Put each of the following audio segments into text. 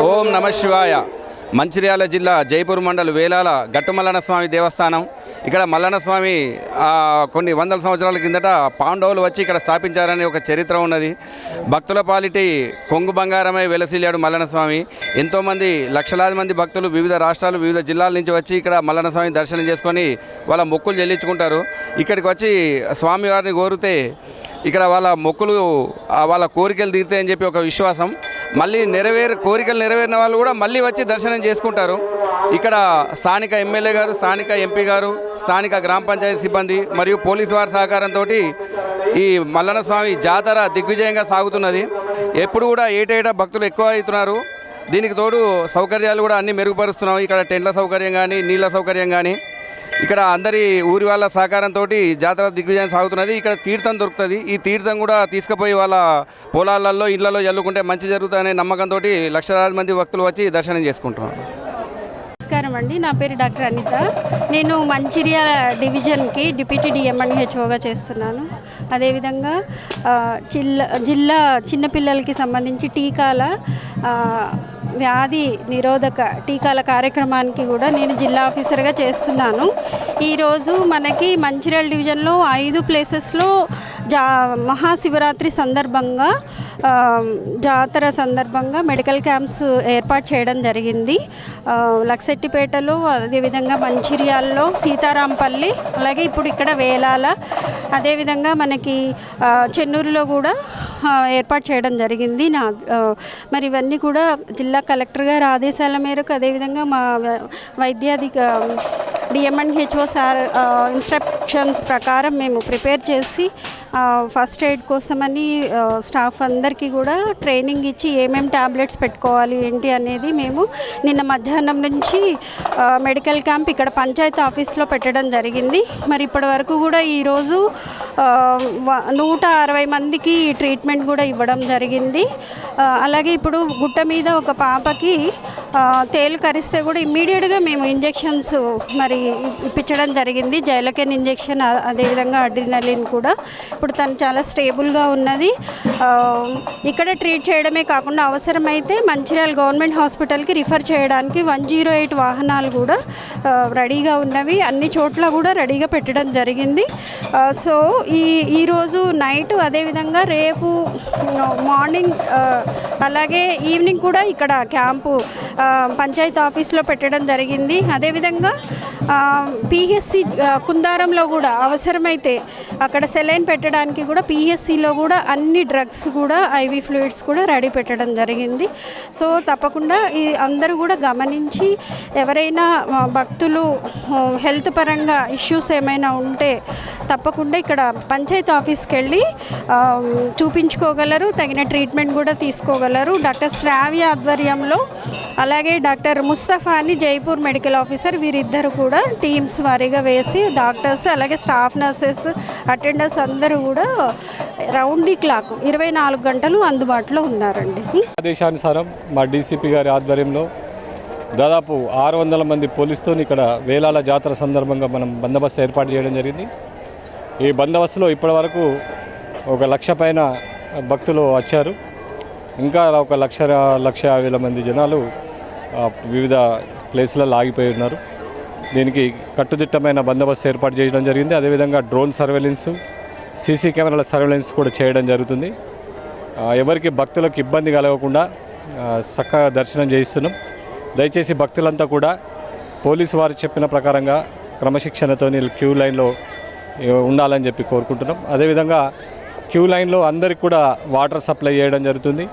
ఓం నమ శివాయ. మంచిర్యాల జిల్లా జైపూర్ మండల్ వేలాల గట్టు మల్లన్న స్వామి దేవస్థానం. ఇక్కడ మల్లన్న స్వామి కొన్ని వందల సంవత్సరాల కిందట పాండవులు వచ్చి ఇక్కడ స్థాపించారని ఒక చరిత్ర ఉన్నది. భక్తుల పాలిటి కొంగు బంగారమై వెలసిల్లాడు మల్లన్న స్వామి. ఎంతోమంది లక్షలాది మంది భక్తులు వివిధ రాష్ట్రాలు వివిధ జిల్లాల నుంచి వచ్చి ఇక్కడ మల్లన్న స్వామి దర్శనం చేసుకొని వాళ్ళ మొక్కులు చెల్లించుకుంటారు. ఇక్కడికి వచ్చి స్వామివారిని కోరితే ఇక్కడ వాళ్ళ మొక్కులు వాళ్ళ కోరికలు తీరుతాయని చెప్పి ఒక విశ్వాసం. మళ్ళీ కోరికలు నెరవేరిన వాళ్ళు కూడా మళ్ళీ వచ్చి దర్శనం చేసుకుంటారు. ఇక్కడ స్థానిక ఎమ్మెల్యే గారు, స్థానిక ఎంపీ గారు, స్థానిక గ్రామ పంచాయతీ సిబ్బంది మరియు పోలీసు వారి సహకారంతో ఈ మల్లన్న స్వామి జాతర దిగ్విజయంగా సాగుతున్నది. ఎప్పుడు కూడా ఏటేటా భక్తులు ఎక్కువ అవుతున్నారు. దీనికి తోడు సౌకర్యాలు కూడా అన్నీ మెరుగుపరుస్తున్నాం. ఇక్కడ టెంట్ల సౌకర్యం కానీ, నీళ్ళ సౌకర్యం కానీ, ఇక్కడ అందరి ఊరి వాళ్ళ సహకారంతో జాతర దిగ్విజయం సాగుతున్నది. ఇక్కడ తీర్థం దొరుకుతుంది. ఈ తీర్థం కూడా తీసుకుపోయి వాళ్ళ పొలాలలో ఇళ్లలో చల్లుకుంటే మంచి జరుగుతుందనే నమ్మకంతో లక్షలాది మంది భక్తులు వచ్చి దర్శనం చేసుకుంటున్నారు. నమస్కారం అండి, నా పేరు డాక్టర్ అనిత. నేను మంచిర్యాల డివిజన్కి డిప్యూటీ డిఎంఎన్హెచ్ఓగా చేస్తున్నాను. అదేవిధంగా జిల్లా చిన్నపిల్లలకి సంబంధించి టీకాల వ్యాధి నిరోధక టీకాల కార్యక్రమానికి కూడా నేను జిల్లా ఆఫీసర్గా చేస్తున్నాను. ఈరోజు మనకి మంచిర్యాల డివిజన్లో 5 ప్లేసెస్లో మహాశివరాత్రి సందర్భంగా జాతర సందర్భంగా మెడికల్ క్యాంప్స్ ఏర్పాటు చేయడం జరిగింది. లక్సెట్టిపేటలో, అదేవిధంగా మంచిర్యాలలో, సీతారాంపల్లి, అలాగే ఇప్పుడు ఇక్కడ వేలాల, అదేవిధంగా మనకి చెన్నూరులో కూడా ఏర్పాటు చేయడం జరిగింది. మరి ఇవన్నీ కూడా జిల్లా కలెక్టర్ గారి ఆదేశాల మేరకు, అదేవిధంగా మా డిఎంఎన్హెచ్ఓ సార్ ఇన్స్ట్రక్షన్స్ ప్రకారం మేము ప్రిపేర్ చేసి ఫస్ట్ ఎయిడ్ కోసమని స్టాఫ్ అందరికీ కూడా ట్రైనింగ్ ఇచ్చి ఏమేమి ట్యాబ్లెట్స్ పెట్టుకోవాలి ఏంటి అనేది మేము నిన్న మధ్యాహ్నం నుంచి మెడికల్ క్యాంప్ ఇక్కడ పంచాయతీ ఆఫీస్లో పెట్టడం జరిగింది. మరి ఇప్పటి వరకు కూడా ఈరోజు 160 మందికి ట్రీట్మెంట్ కూడా ఇవ్వడం జరిగింది. అలాగే ఇప్పుడు గుట్ట మీద ఒక పాపకి తేలు కరిస్తే కూడా ఇమ్మీడియట్గా మేము ఇంజెక్షన్స్ మరి ఇప్పించడం జరిగింది. జైలకెన్ ఇంజెక్షన్, అదేవిధంగా అడ్రినలిన్ కూడా. ఇప్పుడు తను చాలా స్టేబుల్గా ఉన్నది. ఇక్కడ ట్రీట్ చేయడమే కాకుండా అవసరమైతే మంచిర్యాల గవర్నమెంట్ హాస్పిటల్కి రిఫర్ చేయడానికి 108 వాహనాలు కూడా రెడీగా ఉన్నవి. అన్ని చోట్ల కూడా రెడీగా పెట్టడం జరిగింది. సో ఈరోజు నైట్, అదేవిధంగా రేపు మార్నింగ్, అలాగే ఈవినింగ్ కూడా ఇక్కడ క్యాంపు పంచాయతీ ఆఫీస్లో పెట్టడం జరిగింది. అదేవిధంగా పిహెచ్సి కుందారంలో కూడా అవసరమైతే అక్కడ సెలైన్ పెట్టడానికి కూడా పిహెచ్సిలో కూడా అన్ని డ్రగ్స్ కూడా, ఐవి ఫ్లూయిడ్స్ కూడా రెడీ పెట్టడం జరిగింది. సో తప్పకుండా ఈ అందరూ కూడా గమనించి ఎవరైనా భక్తులు హెల్త్ పరంగా ఇష్యూస్ ఏమైనా ఉంటే తప్పకుండా ఇక్కడ పంచాయతీ ఆఫీస్కి వెళ్ళి చూపించుకోగలరు, తగిన ట్రీట్మెంట్ కూడా తీసుకోగలరు. డాక్టర్ శ్రావ్య ఆధ్వర్యంలో, అలాగే డాక్టర్ ముస్తఫా అని జైపూర్ మెడికల్ ఆఫీసర్, వీరిద్దరు కూడా టీమ్స్ వారీగా వేసి డాక్టర్స్, అలాగే స్టాఫ్ నర్సెస్, అటెండర్స్ అందరూ కూడా రౌండ్ ది క్లాక్ 24 గంటలు అందుబాటులో ఉన్నారండి. ఆదేశానుసారం మా డీసీపీ గారి ఆధ్వర్యంలో దాదాపు 600 మంది పోలీసుతో ఇక్కడ వేలాల జాతర సందర్భంగా మనం బందోబస్తు ఏర్పాటు చేయడం జరిగింది. ఈ బందోబస్తులో ఇప్పటి వరకు 1,00,000 పైన భక్తులు వచ్చారు. ఇంకా 1,50,000 మంది జనాలు వివిధ ప్లేస్లలో ఆగిపోయి ఉన్నారు. దీనికి కట్టుదిట్టమైన బందోబస్తు ఏర్పాటు చేయడం జరిగింది. అదేవిధంగా డ్రోన్ సర్వేలెన్స్, సీసీ కెమెరాల సర్వేలెన్స్ కూడా చేయడం జరుగుతుంది. ఎవరికి భక్తులకు ఇబ్బంది కలగకుండా చక్కగా దర్శనం చేయిస్తున్నాం. దయచేసి భక్తులంతా కూడా పోలీసు వారు చెప్పిన ప్రకారంగా క్రమశిక్షణతో క్యూ లైన్లో ఉండాలని చెప్పి కోరుకుంటున్నాం. అదేవిధంగా క్యూ లైన్లో అందరికి కూడా వాటర్ సప్లై చేయడం జరుగుతుంది.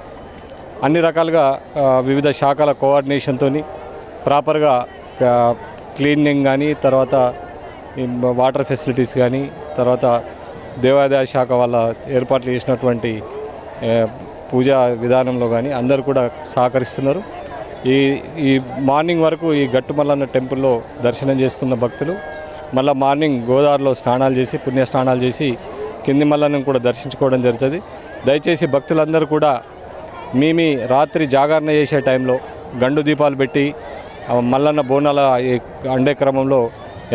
అన్ని రకాలుగా వివిధ శాఖల కోఆర్డినేషన్తో ప్రాపర్గా క్లీనింగ్ కానీ, తర్వాత వాటర్ ఫెసిలిటీస్ కానీ, తర్వాత దేవాదాయ శాఖ వాళ్ళ ఏర్పాట్లు చేసినటువంటి పూజా విధానంలో కానీ అందరూ కూడా సహకరిస్తున్నారు. ఈ మార్నింగ్ వరకు ఈ గట్టు మల్లన్న టెంపుల్లో దర్శనం చేసుకున్న భక్తులు మళ్ళీ మార్నింగ్ గోదావరిలో స్నానాలు చేసి, పుణ్య స్నానాలు చేసి కింది మల్లన్నను కూడా దర్శించుకోవడం జరుగుతుంది. దయచేసి భక్తులందరూ కూడా మీ రాత్రి జాగరణ చేసే టైంలో గండు దీపాలు పెట్టి మల్లన్న బోనాల అండే క్రమంలో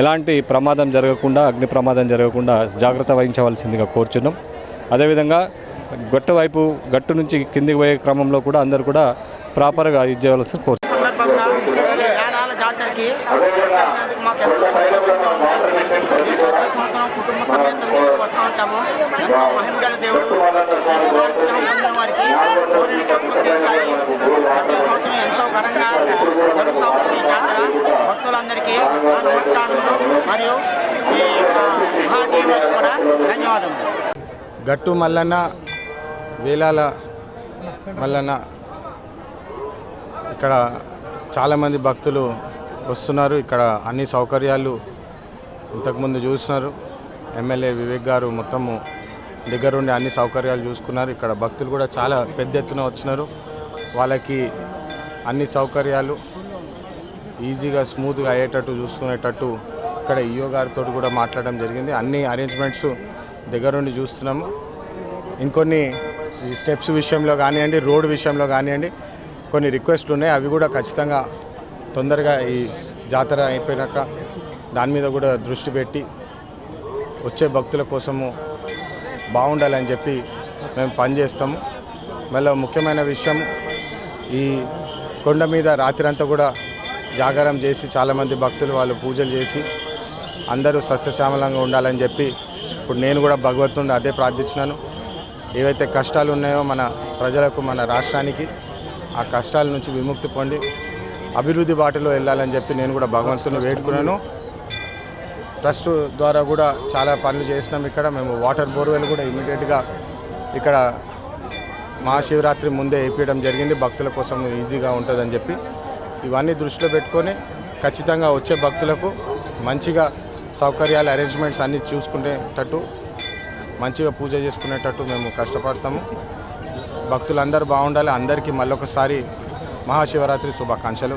ఎలాంటి ప్రమాదం జరగకుండా, అగ్ని ప్రమాదం జరగకుండా జాగ్రత్త వహించవలసిందిగా కోరుచున్నాం. అదేవిధంగా గట్టు నుంచి కిందికి పోయే క్రమంలో కూడా అందరూ కూడా ప్రాపర్గా ఇది చేయవలసి కోరుతున్నాను. సందర్భంగా ఈ యానాల జాతరకి వచ్చేసినందుకు మాకు ఎంతో సంతోషంగా ఉంది. మేము ప్రతి సంవత్సరం కుటుంబ సమేతంగా వస్తూ ఉంటాము. ఎంతో మహిమగల దేవుడు శివారి విగ్రహం పొందిన వారికి కోరిన కోరికలు తీరుతాయి. ప్రతి సంవత్సరం ఎంతో ఘనంగా జరుగుతూ ఉంటుంది ఈ జాతర. భక్తులందరికీ నా నమస్కారములు మరియు ఈ మహా టీవీ వారికి కూడా ధన్యవాదములు. గట్టు మల్లన్న వేలాల మల్లన్న ఇక్కడ చాలామంది భక్తులు వస్తున్నారు. ఇక్కడ అన్ని సౌకర్యాలు ఇంతకుముందు చూస్తున్నారు. ఎమ్మెల్యే వివేక్ గారు మొత్తము దగ్గరుండి అన్ని సౌకర్యాలు చూసుకున్నారు. ఇక్కడ భక్తులు కూడా చాలా పెద్ద ఎత్తున వచ్చినారు. వాళ్ళకి అన్ని సౌకర్యాలు ఈజీగా స్మూత్గా అయ్యేటట్టు చూసుకునేటట్టు ఇక్కడ ఈఓ గారితో కూడా మాట్లాడడం జరిగింది. అన్ని అరేంజ్మెంట్స్ దగ్గరుండి చూస్తున్నాము. ఇంకొన్ని ఈ స్టెప్స్ విషయంలో కానివ్వండి, రోడ్ విషయంలో కానివ్వండి కొన్ని రిక్వెస్ట్లు ఉన్నాయి. అవి కూడా ఖచ్చితంగా తొందరగా ఈ జాతర అయిపోయినాక దాని మీద కూడా దృష్టి పెట్టి వచ్చే భక్తుల కోసము బాగుండాలని చెప్పి మేము పనిచేస్తాము. మళ్ళీ ముఖ్యమైన విషయం, ఈ కొండ మీద రాత్రంతా కూడా జాగారం చేసి చాలామంది భక్తులు వాళ్ళు పూజలు చేసి అందరూ సస్యశ్యామలంగా ఉండాలని చెప్పి ఇప్పుడు నేను కూడా భగవంతుడిని అదే ప్రార్థించినాను. ఏవైతే కష్టాలు ఉన్నాయో మన ప్రజలకు, మన రాష్ట్రానికి, ఆ కష్టాల నుంచి విముక్తి పొంది అభివృద్ధి బాటలో వెళ్ళాలని చెప్పి నేను కూడా భగవంతుని వేడుకున్నాను. ట్రస్ట్ ద్వారా కూడా చాలా పనులు చేసినాం. ఇక్కడ మేము వాటర్ బోర్వెల్ కూడా ఇమీడియట్గా ఇక్కడ మహాశివరాత్రి ముందే వేయించడం జరిగింది. భక్తుల కోసం ఈజీగా ఉంటుందని చెప్పి ఇవన్నీ దృష్టిలో పెట్టుకొని ఖచ్చితంగా వచ్చే భక్తులకు మంచిగా సౌకర్యాలు, అరేంజ్మెంట్స్ అన్నీ చూసుకునేటట్టు మంచిగా పూజ చేసుకునేటట్టు మేము కష్టపడతాము. భక్తులందరూ బాగుండాలి. అందరికీ మళ్ళొకసారి మహాశివరాత్రి శుభాకాంక్షలు.